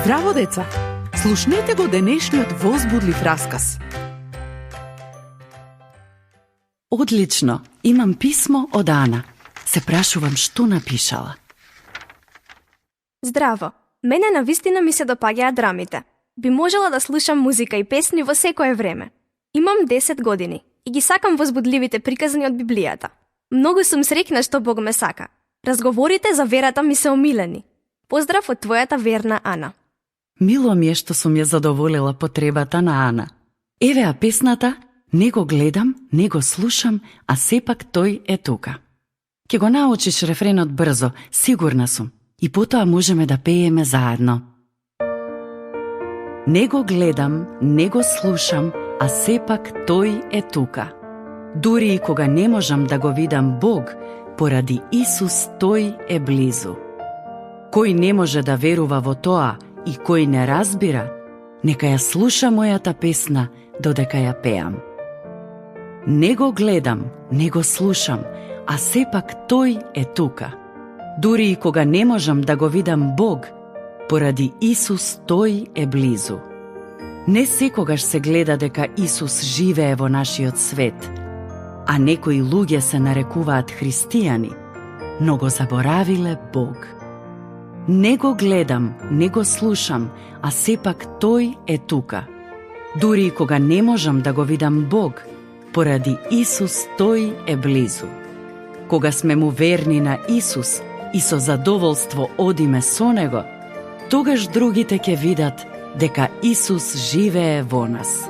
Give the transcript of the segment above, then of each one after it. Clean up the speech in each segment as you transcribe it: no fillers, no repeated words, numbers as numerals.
Здраво, деца! Слушнете го денешниот возбудлив расказ. Одлично, имам писмо од Ана. Се прашувам што напишала. Здраво! Мене навистина ми се допаѓаат драмите. Би можела да слушам музика и песни во секое време. Имам 10 години и ги сакам возбудливите приказни од Библијата. Многу сум среќна што Бог ме сака. Разговорите за верата ми се омилени. Поздрав од твојата верна Ана. Мило ми е што сум ја задоволила потребата на Ана. Евеа песната, не го гледам, не го слушам, а сепак тој е тука. Ке го научиш рефренот брзо, сигурна сум. И потоа можеме да пееме заедно. Не го гледам, не го слушам, а сепак тој е тука. Дури и кога не можам да го видам Бог, поради Исус тој е близу. Кој не може да верува во тоа и кој не разбира, нека ја слуша мојата песна додека ја пеам. Не го гледам, не го слушам, а сепак тој е тука. Дури и кога не можам да го видам Бог, поради Исус тој е близу. Не секогаш се гледа дека Исус живее во нашиот свет, а некои луѓе се нарекуваат христијани, но го заборавиле Бог. Не го гледам, не го слушам, а сепак тој е тука. Дури и кога не можам да го видам Бог, поради Исус тој е близу. Кога сме му верни на Исус и со задоволство одиме со Него, тогаш другите ќе видат дека Исус живее во нас.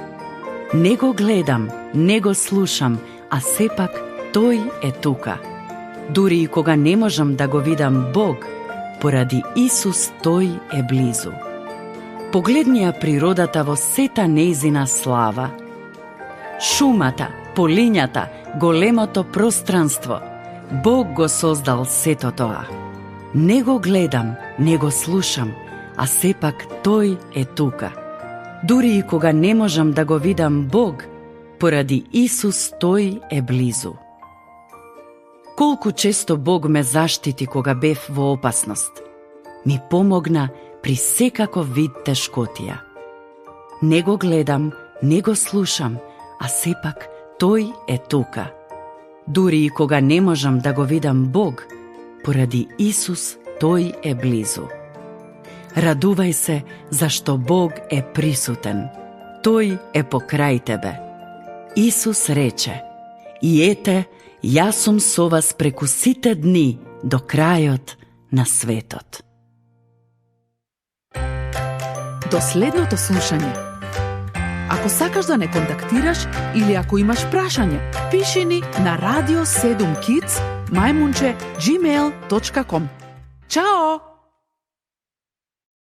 Не го гледам, не го слушам, а сепак тој е тука. Дури и кога не можам да го видам Бог, поради Исус тој е близу. Погледни ја природата во сета нејзина слава. Шумата, полињата, големото пространство. Бог го создал сето тоа. Не го гледам, не го слушам, а сепак тој е тука. Дури и кога не можам да го видам Бог, поради Исус тој е близу. Колку често Бог ме заштити кога бев во опасност. Ми помогна при секаков вид тешкотија. Не го гледам, не го слушам, а сепак тој е тука. Дури и кога не можам да го видам Бог, поради Исус тој е близу. Радувај се, зашто Бог е присутен. Тој е покрај тебе. Исус рече: и ете, јас сум со вас преку сите дни до крајот на светот. До следното слушање. Ако сакаш да не контактираш или ако имаш прашање, пиши ни на radio7kids@gmail.com. Чао!